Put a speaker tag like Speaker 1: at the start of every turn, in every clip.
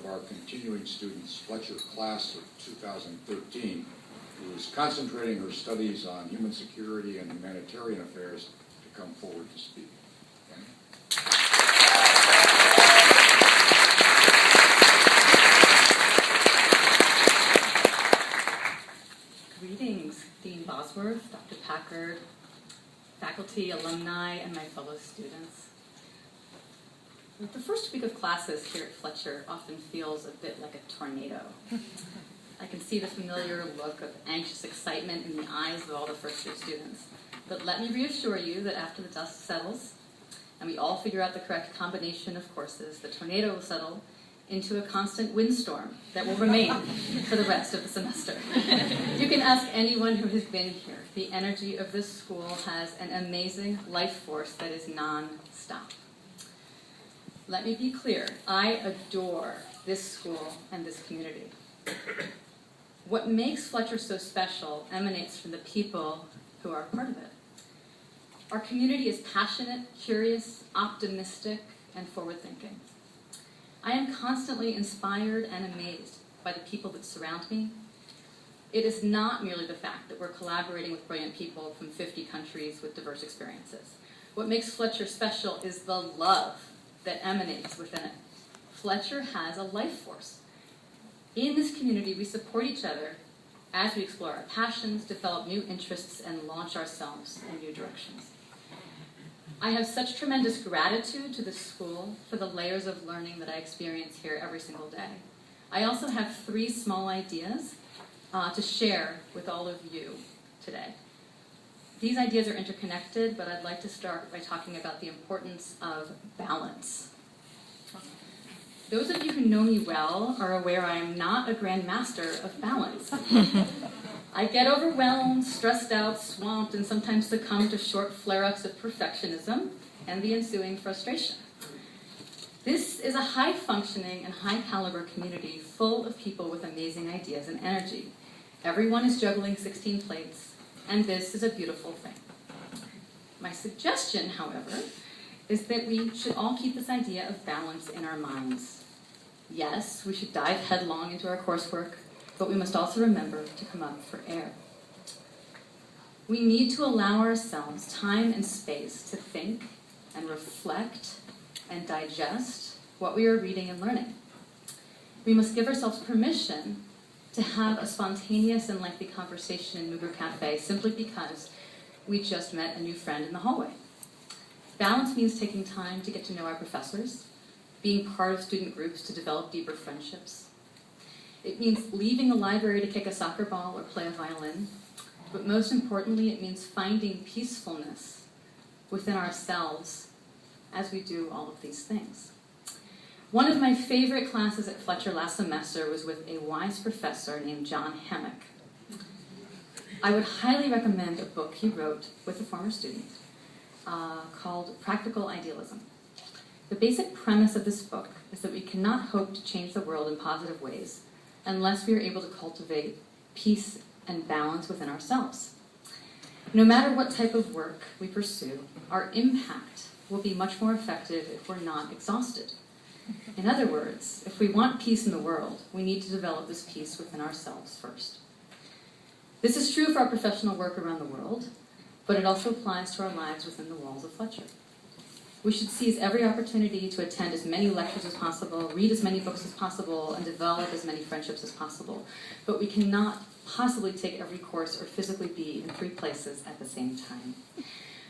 Speaker 1: of our continuing students, Fletcher class of 2013, who is concentrating her studies on human security and humanitarian affairs, to come forward to speak.
Speaker 2: Greetings, Dean Bosworth, Dr. Packard, faculty, alumni, and my fellow students. The first week of classes here at Fletcher often feels a bit like a tornado. I can see the familiar look of anxious excitement in the eyes of all the first-year students. But let me reassure you that after the dust settles, and we all figure out the correct combination of courses, the tornado will settle into a constant windstorm that will remain for the rest of the semester. You can ask anyone who has been here. The energy of this school has an amazing life force that is non-stop. Let me be clear, I adore this school and this community. What makes Fletcher so special emanates from the people who are part of it. Our community is passionate, curious, optimistic, and forward-thinking. I am constantly inspired and amazed by the people that surround me. It is not merely the fact that we're collaborating with brilliant people from 50 countries with diverse experiences. What makes Fletcher special is the love that emanates within it. Fletcher has a life force. In this community, we support each other as we explore our passions, develop new interests, and launch ourselves in new directions. I have such tremendous gratitude to this school for the layers of learning that I experience here every single day. I also have 3 small ideas to share with all of you today. These ideas are interconnected, but I'd like to start by talking about the importance of balance. Those of you who know me well are aware I am not a grandmaster of balance. I get overwhelmed, stressed out, swamped, and sometimes succumb to short flare-ups of perfectionism and the ensuing frustration. This is a high-functioning and high-caliber community full of people with amazing ideas and energy. Everyone is juggling 16 plates, and this is a beautiful thing. My suggestion, however, is that we should all keep this idea of balance in our minds. Yes, we should dive headlong into our coursework, but we must also remember to come up for air. We need to allow ourselves time and space to think and reflect and digest what we are reading and learning. We must give ourselves permission to have a spontaneous and lengthy conversation in Muger Cafe simply because we just met a new friend in the hallway. Balance means taking time to get to know our professors, being part of student groups to develop deeper friendships. It means leaving the library to kick a soccer ball or play a violin, but most importantly, it means finding peacefulness within ourselves as we do all of these things. One of my favorite classes at Fletcher last semester was with a wise professor named John Hammock. I would highly recommend a book he wrote with a former student called Practical Idealism. The basic premise of this book is that we cannot hope to change the world in positive ways unless we are able to cultivate peace and balance within ourselves. No matter what type of work we pursue, our impact will be much more effective if we're not exhausted. In other words, if we want peace in the world, we need to develop this peace within ourselves first. This is true for our professional work around the world, but it also applies to our lives within the walls of Fletcher. We should seize every opportunity to attend as many lectures as possible, read as many books as possible, and develop as many friendships as possible. But we cannot possibly take every course or physically be in 3 places at the same time.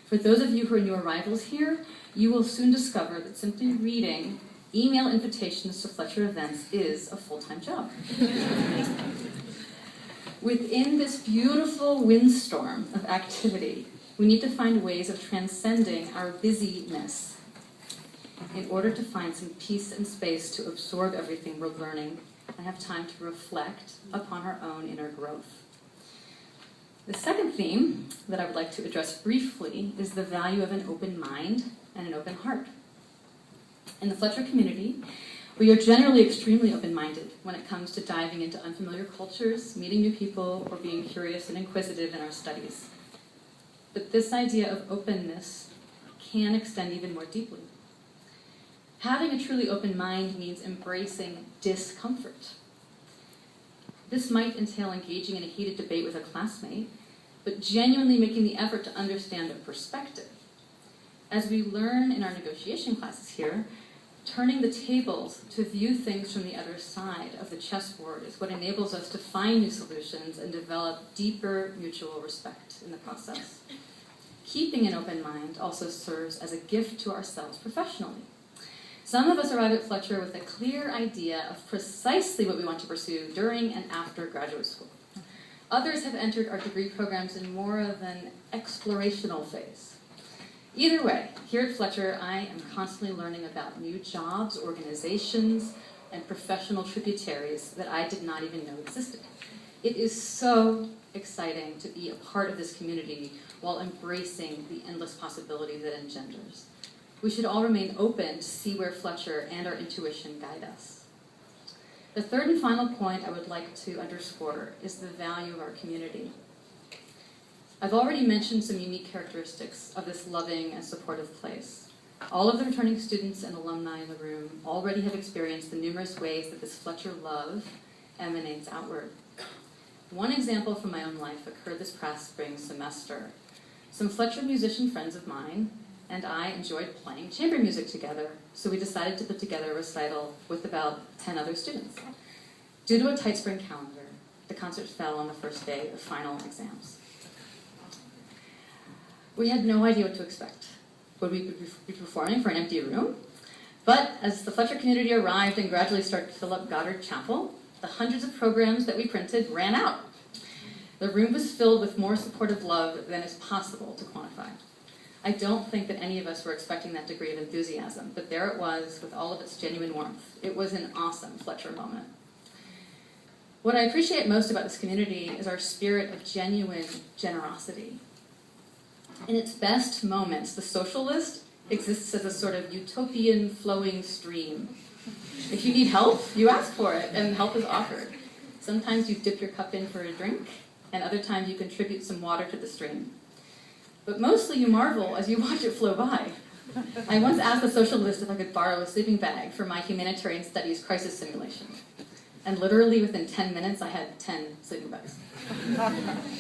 Speaker 2: For those of you who are new arrivals here, you will soon discover that simply reading email invitations to Fletcher events is a full-time job. Within this beautiful windstorm of activity, we need to find ways of transcending our busyness in order to find some peace and space to absorb everything we're learning and have time to reflect upon our own inner growth. The second theme that I would like to address briefly is the value of an open mind and an open heart. In the Fletcher community, we are generally extremely open-minded when it comes to diving into unfamiliar cultures, meeting new people, or being curious and inquisitive in our studies. But this idea of openness can extend even more deeply. Having a truly open mind means embracing discomfort. This might entail engaging in a heated debate with a classmate, but genuinely making the effort to understand a perspective. As we learn in our negotiation classes here, turning the tables to view things from the other side of the chessboard is what enables us to find new solutions and develop deeper mutual respect in the process. Keeping an open mind also serves as a gift to ourselves professionally. Some of us arrive at Fletcher with a clear idea of precisely what we want to pursue during and after graduate school. Others have entered our degree programs in more of an explorational phase. Either way, here at Fletcher, I am constantly learning about new jobs, organizations, and professional tributaries that I did not even know existed. It is so exciting to be a part of this community while embracing the endless possibilities it engenders. We should all remain open to see where Fletcher and our intuition guide us. The third and final point I would like to underscore is the value of our community. I've already mentioned some unique characteristics of this loving and supportive place. All of the returning students and alumni in the room already have experienced the numerous ways that this Fletcher love emanates outward. One example from my own life occurred this past spring semester. Some Fletcher musician friends of mine and I enjoyed playing chamber music together, so we decided to put together a recital with about 10 other students. Due to a tight spring calendar, the concert fell on the first day of final exams. We had no idea what to expect. Would we be performing for an empty room? But as the Fletcher community arrived and gradually started to fill up Goddard Chapel, the hundreds of programs that we printed ran out. The room was filled with more supportive love than is possible to quantify. I don't think that any of us were expecting that degree of enthusiasm, but there it was with all of its genuine warmth. It was an awesome Fletcher moment. What I appreciate most about this community is our spirit of genuine generosity. In its best moments, the social list exists as a sort of utopian flowing stream. If you need help, you ask for it, and help is offered. Sometimes you dip your cup in for a drink, and other times you contribute some water to the stream. But mostly you marvel as you watch it flow by. I once asked the social list if I could borrow a sleeping bag for my humanitarian studies crisis simulation. And literally within 10 minutes, I had 10 sleeping bags.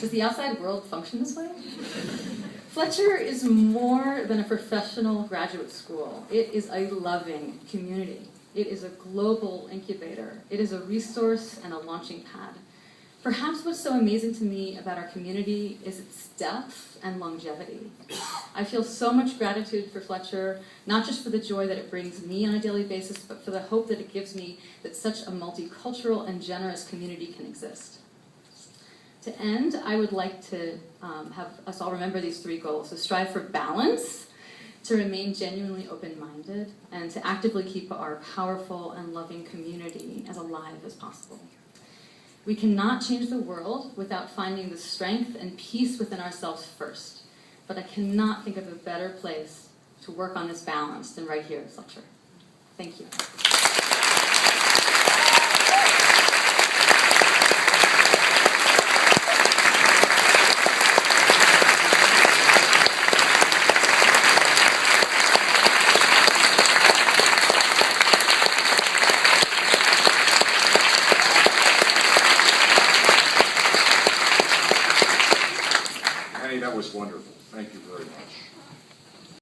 Speaker 2: Does the outside world function this way? Fletcher is more than a professional graduate school. It is a loving community. It is a global incubator. It is a resource and a launching pad. Perhaps what's so amazing to me about our community is its depth and longevity. I feel so much gratitude for Fletcher, not just for the joy that it brings me on a daily basis, but for the hope that it gives me that such a multicultural and generous community can exist. To end, I would like to have us all remember these three goals: to strive for balance, to remain genuinely open-minded, and to actively keep our powerful and loving community as alive as possible. We cannot change the world without finding the strength and peace within ourselves first. But I cannot think of a better place to work on this balance than right here at Fletcher. Thank you.